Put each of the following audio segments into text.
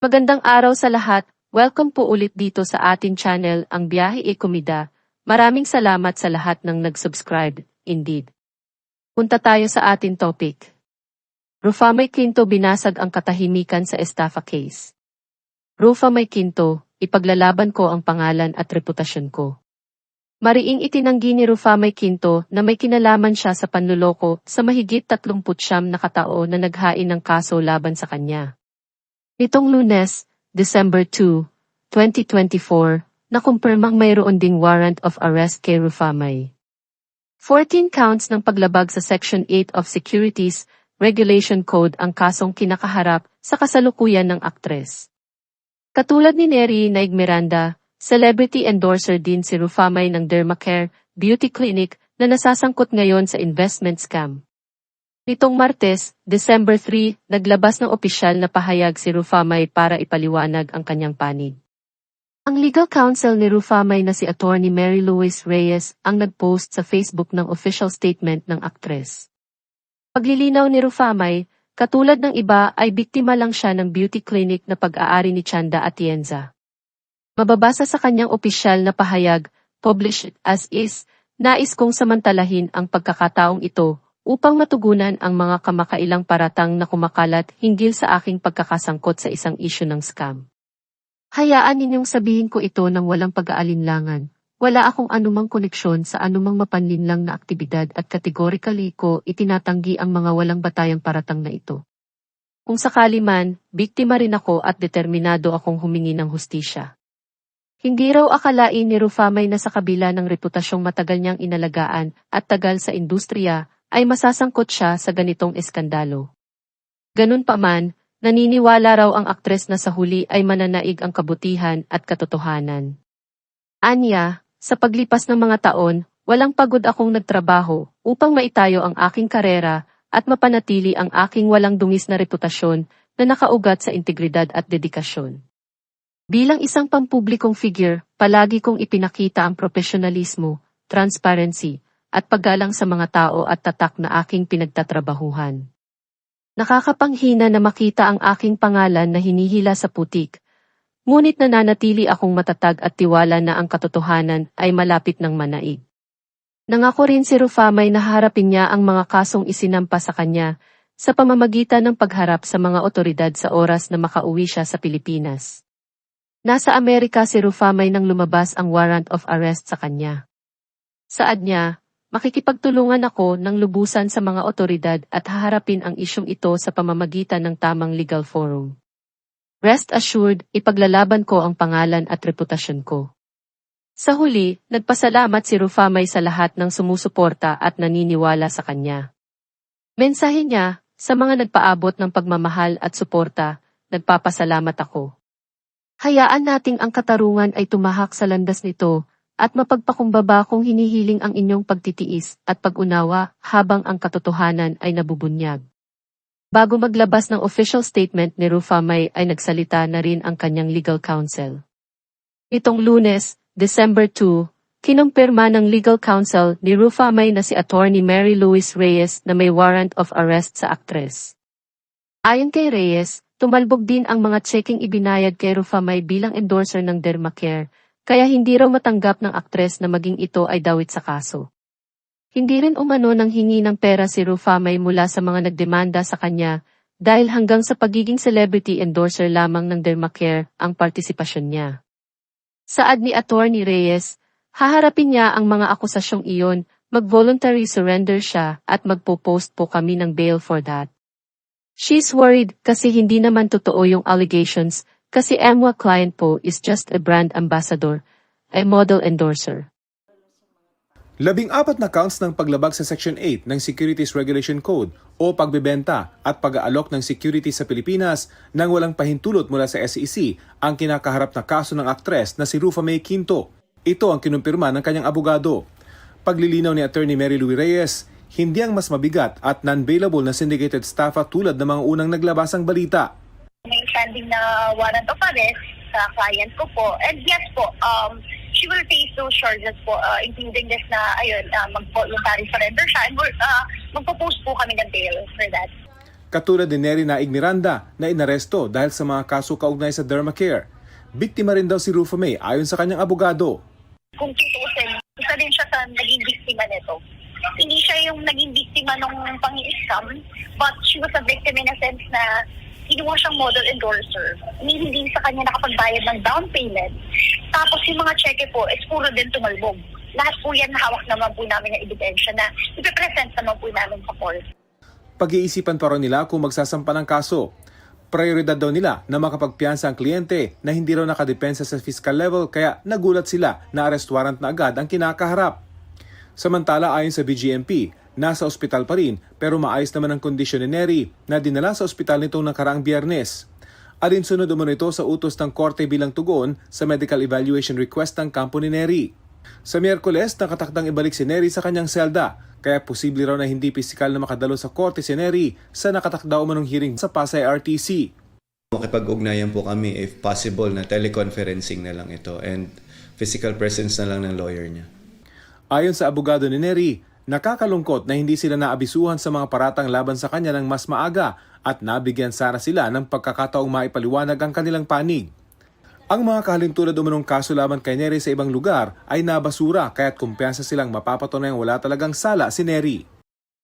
Magandang araw sa lahat. Welcome po ulit dito sa ating channel, Ang Biyahe e Komida. Maraming salamat sa lahat ng nag-subscribe. Indeed. Punta tayo sa ating topic. Ruffa May Quinto binasag ang katahimikan sa estafa case. Ruffa May Quinto, ipaglalaban ko ang pangalan at reputasyon ko. Mariing itinanggi ni Ruffa May Quinto na may kinalaman siya sa panluloko sa mahigit 39 na katao na naghain ng kaso laban sa kanya. Nitong Lunes, December 2, 2024, nakumpirmang mayroon ding warrant of arrest kay Ruffa May. 14 counts ng paglabag sa Section 8 of Securities Regulation Code ang kasong kinakaharap sa kasalukuyan ng aktres. Katulad ni Neri Naig Miranda, celebrity endorser din si Ruffa May ng Dermacare Beauty Clinic na nasasangkot ngayon sa investment scam. Nitong Martes, December 3, naglabas ng opisyal na pahayag si Ruffa May para ipaliwanag ang kanyang panig. Ang legal counsel ni Ruffa May na si Attorney Mary Louise Reyes ang nagpost sa Facebook ng official statement ng aktres. Paglilinaw ni Ruffa May, katulad ng iba ay biktima lang siya ng beauty clinic na pag-aari ni Chanda Atienza. Mababasa sa kanyang opisyal na pahayag, published as is, nais kong samantalahin ang pagkakataong ito upang matugunan ang mga kamakailang paratang na kumakalat hinggil sa aking pagkakasangkot sa isang isyu ng scam. Hayaan ninyong sabihin ko ito ng walang pag-aalinlangan. Wala akong anumang koneksyon sa anumang mapanlinlang na aktibidad at kategorikali ko itinatanggi ang mga walang batayang paratang na ito. Kung sakali man, biktima rin ako at determinado akong humingi ng hustisya. Hindi raw akalain ni Ruffa May na sa kabila ng reputasyong matagal niyang inalagaan at tagal sa industriya, ay masasangkot siya sa ganitong eskandalo. Ganun pa man, naniniwala raw ang aktres na sa huli ay mananaig ang kabutihan at katotohanan. Anya, sa paglipas ng mga taon, walang pagod akong nagtrabaho upang maitayo ang aking karera at mapanatili ang aking walang dungis na reputasyon na nakaugat sa integridad at dedikasyon. Bilang isang pampublikong figure, palagi kong ipinakita ang profesionalismo, transparency, at paggalang sa mga tao at tatak na aking pinagtatrabahuhan. Nakakapanghina na makita ang aking pangalan na hinihila sa putik, ngunit nananatili akong matatag at tiwala na ang katotohanan ay malapit ng manaig. Nangako rin si Ruffa May na haharapin niya ang mga kasong isinampa sa kanya sa pamamagitan ng pagharap sa mga otoridad sa oras na makauwi siya sa Pilipinas. Nasa Amerika si Ruffa May nang lumabas ang warrant of arrest sa kanya. Saad niya, makikipagtulungan ako ng lubusan sa mga otoridad at haharapin ang isyong ito sa pamamagitan ng tamang legal forum. Rest assured, ipaglalaban ko ang pangalan at reputasyon ko. Sa huli, nagpasalamat si Ruffa May sa lahat ng sumusuporta at naniniwala sa kanya. Mensahe niya, sa mga nagpaabot ng pagmamahal at suporta, nagpapasalamat ako. Hayaan nating ang katarungan ay tumahak sa landas nito at mapagpakumbaba kung hinihiling ang inyong pagtitiis at pag-unawa habang ang katotohanan ay nabubunyag. Bago maglabas ng official statement ni Ruffa May ay nagsalita na rin ang kanyang legal counsel. Itong Lunes, December 2, kinumpirma ng legal counsel ni Ruffa May na si Attorney Mary Louise Reyes na may warrant of arrest sa aktres. Ayon kay Reyes, tumalbog din ang mga checking ibinayad kay Ruffa May bilang endorser ng Dermacare, kaya hindi raw matanggap ng aktres na maging ito ay dawit sa kaso. Hindi rin umano nang hingi ng pera si Ruffa May mula sa mga nagdemanda sa kanya, dahil hanggang sa pagiging celebrity endorser lamang ng Dermacare ang partisipasyon niya. Saad ni Attorney Reyes, haharapin niya ang mga akusasyong iyon, mag-voluntary surrender siya at magpo-post po kami ng bail for that. She's worried kasi hindi naman totoo yung allegations kasi MWA client po is just a brand ambassador, a model endorser. 14 na counts ng paglabag sa Section 8 ng Securities Regulation Code o pagbebenta at pag-aalok ng securities sa Pilipinas nang walang pahintulot mula sa SEC ang kinakaharap na kaso ng aktres na si Ruffa May Quinto. Ito ang kinumpirma ng kanyang abogado. Paglilinaw ni Attorney Mary Louise Reyes, hindi ang mas mabigat at non-bailable na syndicated staffa tulad ng mga unang naglabasang balita. May standing na warrant of arrest sa client ko po. And yes po, she will face those charges po, including this na, mag-voluntary surrender siya. And magpo-post po kami ng bail for that. Katulad ni Neri Naig Miranda na inaresto dahil sa mga kaso kaugnay sa Dermacare. Biktima rin daw si Rufa May ayon sa kanyang abogado. Kung tutuusin, isa din siya sa naging biktima nito. Hindi siya yung naging biktima ng pang-i-scam, but she was a victim in a sense na kinuha siyang model endorser. Hindi sa kanya nakapagbayad ng down payment. Tapos yung mga cheque po, is puro din tumalbog. Lahat po yan hawak naman po namin ng ebidensya na ipipresent naman po namin sa court. Pag-iisipan pa rin nila kung magsasampa ng kaso. Prioridad daw nila na makapagpiyansa ang kliyente na hindi raw nakadepensa sa fiscal level kaya nagulat sila na arrest warrant na agad ang kinakaharap. Samantala ayon sa BGMP, nasa ospital pa rin pero maayos naman ang kondisyon ni Neri na dinala sa ospital nitong nakaraang Biyernes. Alinsunod umano ito sa utos ng korte bilang tugon sa medical evaluation request ng kampo ni Neri. Sa Miyerkules, nakatakdang ibalik si Neri sa kanyang selda, kaya posible raw na hindi pisikal na makadalo sa korte si Neri sa nakatakda umanong hearing sa Pasay RTC. Makipag-ugnayan po kami if possible na teleconferencing na lang ito and physical presence na lang ng lawyer niya. Ayon sa abogado ni Neri, nakakalungkot na hindi sila naabisuhan sa mga paratang laban sa kanya ng mas maaga at nabigyan sana sila ng pagkakataong maipaliwanag ang kanilang panig. Ang mga kahalintulad umanong kaso laban kay Neri sa ibang lugar ay nabasura kaya't kumpiyansa silang mapapatunayang wala talagang sala si Neri.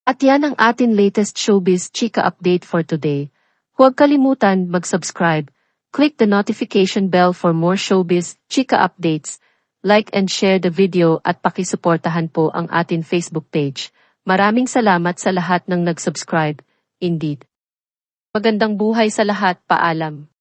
At yan ang atin latest showbiz chika update for today. Huwag kalimutan mag-subscribe. Click the notification bell for more showbiz chika updates. Like and share the video at pakisuportahan po ang atin Facebook page. Maraming salamat sa lahat ng nag-subscribe. Indeed. Magandang buhay sa lahat, paalam.